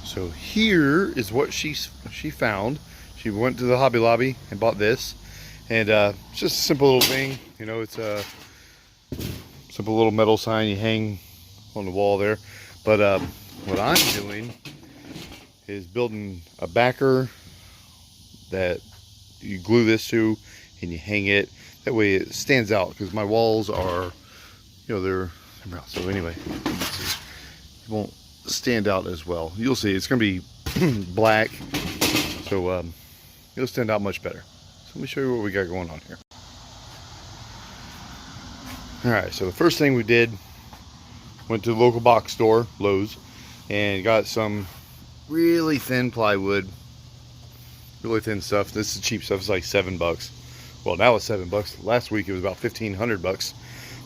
So here is what she found. She went to the Hobby Lobby and bought this, and it's just a simple little thing. You know, it's a simple little metal sign you hang on the wall there. But what I'm doing is building a backer that you glue this to, and you hang it. That way it stands out, because my walls are, you know, they're out. So anyway, it won't stand out as well. You'll see it's going to be black, so it'll stand out much better. So let me show you what we got going on here. Alright, so the first thing we did, went to the local box store, Lowe's, and got some really thin plywood, really thin stuff. This is cheap stuff. It's like $7. Well, now it's $7. Last week it was about $1,500.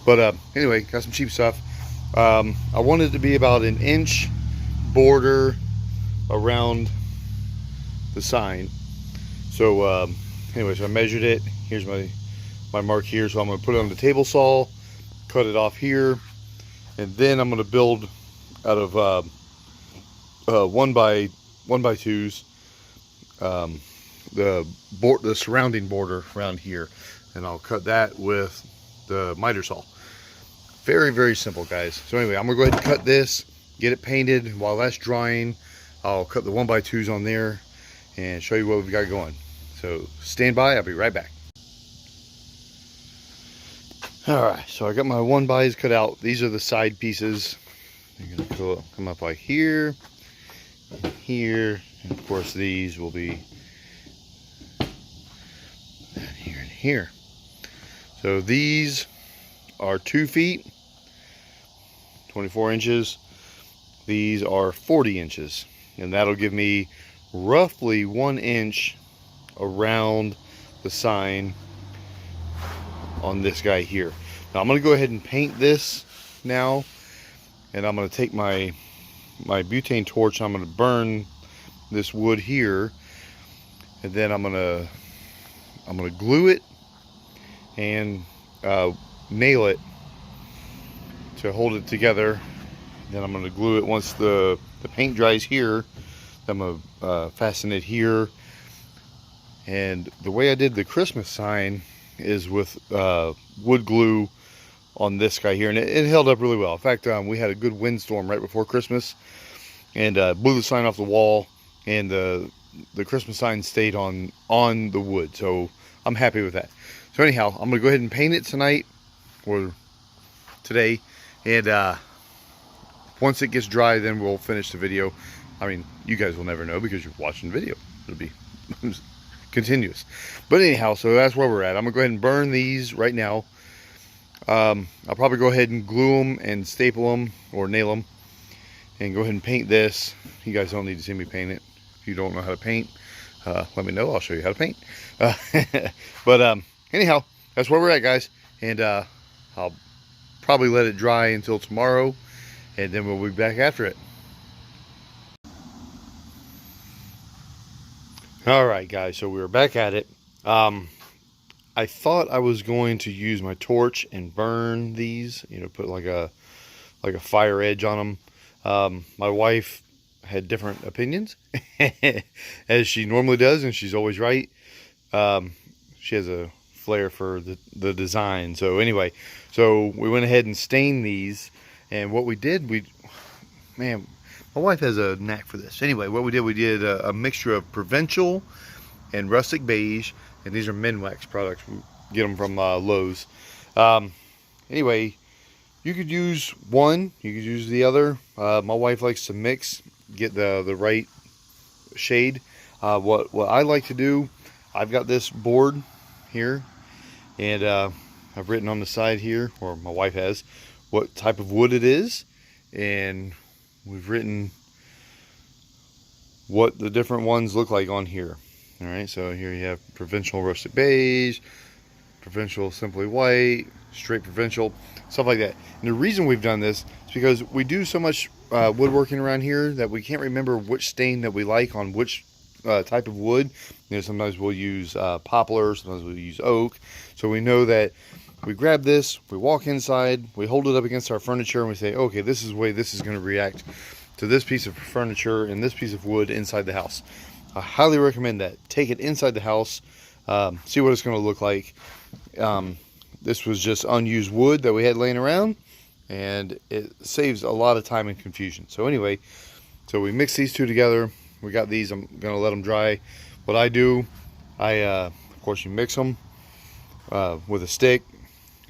But anyway, got some cheap stuff. I wanted it to be about an inch border around the sign. So anyway, so I measured it. Here's my mark here. So I'm going to put it on the table saw, cut it off here, and then I'm going to build out of 1x2s the surrounding border around here, and I'll cut that with the miter saw. Very, very simple, guys. So anyway, I'm gonna go ahead and cut this, get it painted. While that's drying, I'll cut the 1x2s on there and show you what we've got going. So stand by, I'll be right back. Alright, so I got my 1x's cut out. These are the side pieces. You're gonna come up like here and here, and of course these will be here and here. So these are 2 feet, 24 inches. These are 40 inches, and that'll give me roughly 1 inch around the sign on this guy here. Now I'm going to go ahead and paint this now, and I'm going to take my butane torch. I'm going to burn this wood here, and then I'm going to glue it and nail it to hold it together. Then I'm going to glue it once the paint dries here. I'm going to fasten it here. And the way I did the Christmas sign is with wood glue on this guy here, and it held up really well. In fact, we had a good windstorm right before Christmas, and blew the sign off the wall, and the Christmas sign stayed on the wood. So I'm happy with that. So anyhow, I'm gonna go ahead and paint it tonight or today, and once it gets dry, then we'll finish the video. I mean, you guys will never know because you're watching the video. It'll be continuous. But anyhow, so that's where we're at. I'm gonna go ahead and burn these right now. I'll probably go ahead and glue them and staple them or nail them, and go ahead and paint this. You guys don't need to see me paint it. If you don't know how to paint, let me know. I'll show you how to paint. But anyhow, that's where we're at, guys, and I'll probably let it dry until tomorrow, and then we'll be back after it. All right, guys, so we're back at it. I thought I was going to use my torch and burn these, you know, put like a fire edge on them. My wife had different opinions, as she normally does, and she's always right. She has a flair for the design. So anyway, so we went ahead and stained these, and what we did, man, my wife has a knack for this. Anyway, what we did a mixture of Provincial and Rustic Beige, and these are Minwax products. We get them from Lowe's. Anyway, you could use one, you could use the other. My wife likes to mix, get the right shade. What I like to do, I've got this board here, and I've written on the side here, or my wife has, what type of wood it is, and we've written what the different ones look like on here. All right, so here you have Provincial Rustic Beige, Provincial Simply White, Straight Provincial, stuff like that. And the reason we've done this is because we do so much woodworking around here that we can't remember which stain that we like on which type of wood. You know, sometimes we'll use poplar, sometimes we'll use oak. So we know that we grab this, we walk inside, we hold it up against our furniture, and we say, okay, this is the way this is going to react to this piece of furniture and this piece of wood inside the house. I highly recommend that. Take it inside the house, see what it's going to look like. This was just unused wood that we had laying around, and it saves a lot of time and confusion. So anyway, so we mix these two together. We got these. I'm going to let them dry. What I do, of course, you mix them with a stick,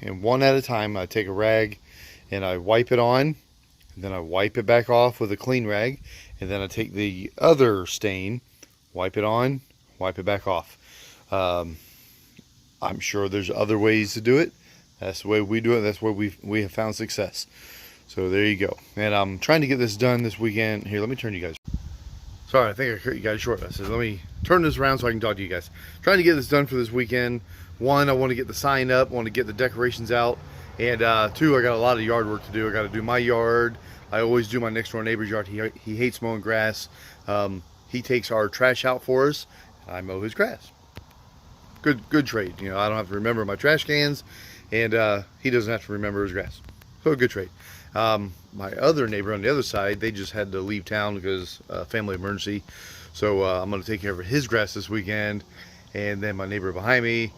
and one at a time. I take a rag and I wipe it on, and then I wipe it back off with a clean rag, and then I take the other stain, wipe it on, wipe it back off. I'm sure there's other ways to do it. That's the way we do it. That's where we have found success. So there you go. And I'm trying to get this done this weekend. Here, let me turn you guys. Sorry, I think I cut you guys short. I said, let me turn this around so I can talk to you guys. Trying to get this done for this weekend. One, I want to get the sign up. I want to get the decorations out. And two, I got a lot of yard work to do. I got to do my yard. I always do my next door neighbor's yard. He hates mowing grass. He takes our trash out for us. I mow his grass. Good trade. You know, I don't have to remember my trash cans, and he doesn't have to remember his grass. So a good trade. My other neighbor on the other side, they just had to leave town because family emergency. So I'm going to take care of his grass this weekend. And then my neighbor behind me,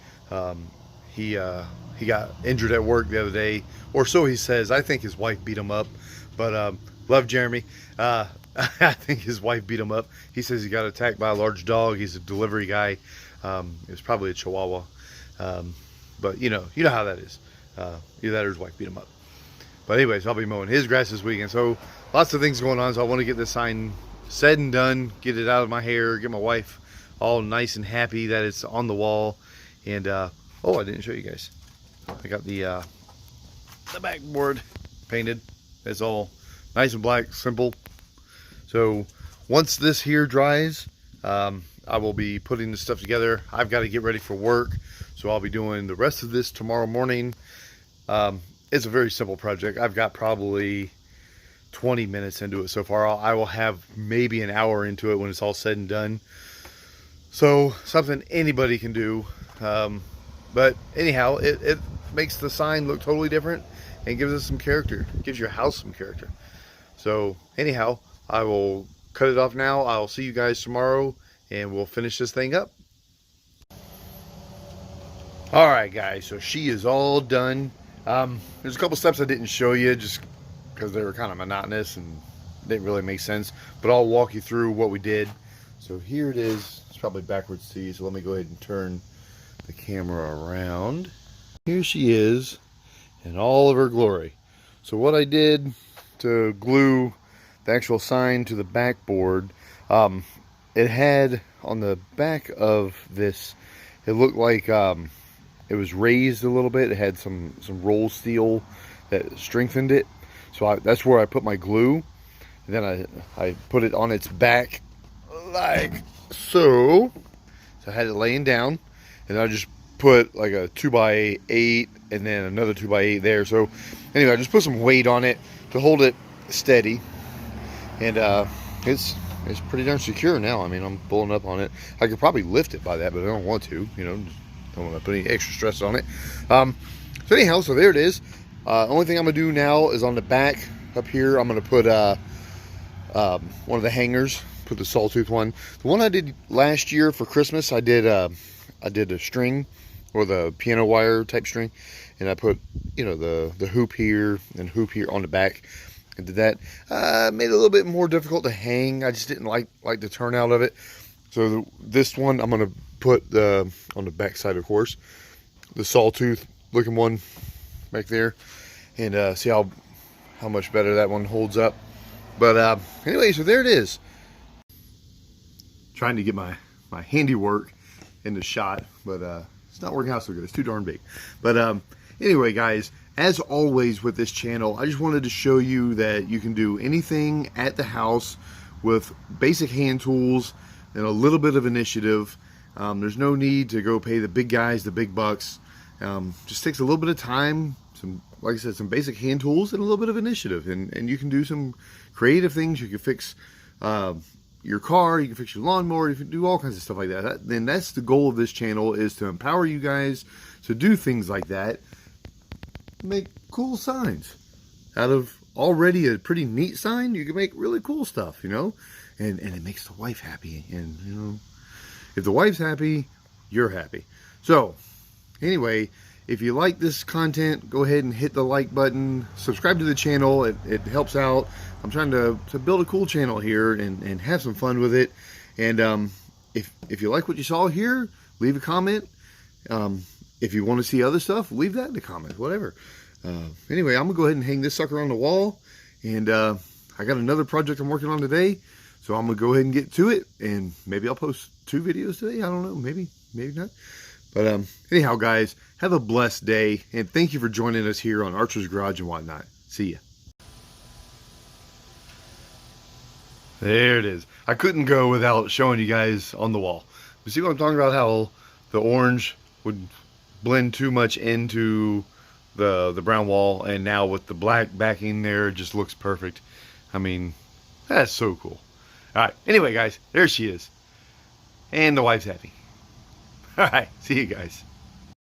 he got injured at work the other day, or so he says. I think his wife beat him up, but love Jeremy. I think his wife beat him up. He says he got attacked by a large dog. He's a delivery guy. It was probably a Chihuahua, but you know how that is. Either that or his wife beat him up. But anyways, I'll be mowing his grass this weekend. So lots of things going on. So I want to get this sign said and done, get it out of my hair, get my wife all nice and happy that it's on the wall. And oh, I didn't show you guys. I got the backboard painted. It's all nice and black, simple. So once this here dries, I will be putting this stuff together. I've got to get ready for work, so I'll be doing the rest of this tomorrow morning. It's a very simple project. I've got probably 20 minutes into it so far. I will have maybe an hour into it when it's all said and done. So something anybody can do. But anyhow, it makes the sign look totally different and gives us some character. It gives your house some character. So anyhow, I will cut it off now. I'll see you guys tomorrow, and we'll finish this thing up. All right, guys, so she is all done. There's a couple steps I didn't show you just because they were kind of monotonous and didn't really make sense, but I'll walk you through what we did. So here it is. It's probably backwards to you, so let me go ahead and turn the camera around. Here she is in all of her glory. So what I did to glue the actual sign to the backboard, it had on the back of this, it looked like it was raised a little bit. It had some roll steel that strengthened it. So that's where I put my glue. And then I put it on its back like so. So I had it laying down, and I just put like a 2x8 and then another 2x8 there. So anyway, I just put some weight on it to hold it steady, and it's pretty darn secure now. I mean, I'm pulling up on it. I could probably lift it by that, but I don't want to. You know, just don't want to put any extra stress on it. So anyhow, so there it is. Only thing I'm gonna do now is on the back up here, I'm gonna put one of the hangers. Put the sawtooth one. The one I did last year for Christmas, I did a string, or the piano wire type string, and I put, you know, the hoop here and hoop here on the back. I did that. Made it a little bit more difficult to hang. I just didn't like the turnout of it. So this one I'm gonna put on the back side, of course, the sawtooth looking one back there, and see how much better that one holds up. But anyway, so there it is. Trying to get my handiwork in the shot, but it's not working out so good. It's too darn big. But anyway, guys, as always with this channel, I just wanted to show you that you can do anything at the house with basic hand tools and a little bit of initiative. There's no need to go pay the big guys the big bucks. Just takes a little bit of time, like I said, some basic hand tools and a little bit of initiative, and you can do some creative things. You can fix your car, you can fix your lawnmower, you can do all kinds of stuff like that. Then that's the goal of this channel, is to empower you guys to do things like that. Make cool signs out of already a pretty neat sign, you can make really cool stuff, you know, and it makes the wife happy. And, you know, if the wife's happy, you're happy. So anyway, if you like this content, go ahead and hit the like button, subscribe to the channel. It helps out. I'm trying to build a cool channel here and have some fun with it. And if you like what you saw here, leave a comment. If you want to see other stuff, leave that in the comments, whatever. Anyway, I'm gonna go ahead and hang this sucker on the wall, and I got another project I'm working on today, so I'm gonna go ahead and get to it, and maybe I'll post 2 videos today. I don't know, maybe not. But anyhow, guys, have a blessed day, and thank you for joining us here on Archer's Garage and Whatnot. See ya. There it is. I couldn't go without showing you guys on the wall. You see what I'm talking about? How the orange would blend too much into the brown wall, and now with the black backing there, it just looks perfect. I mean, that's so cool. Alright, anyway guys, there she is. And the wife's happy. Alright, see you guys.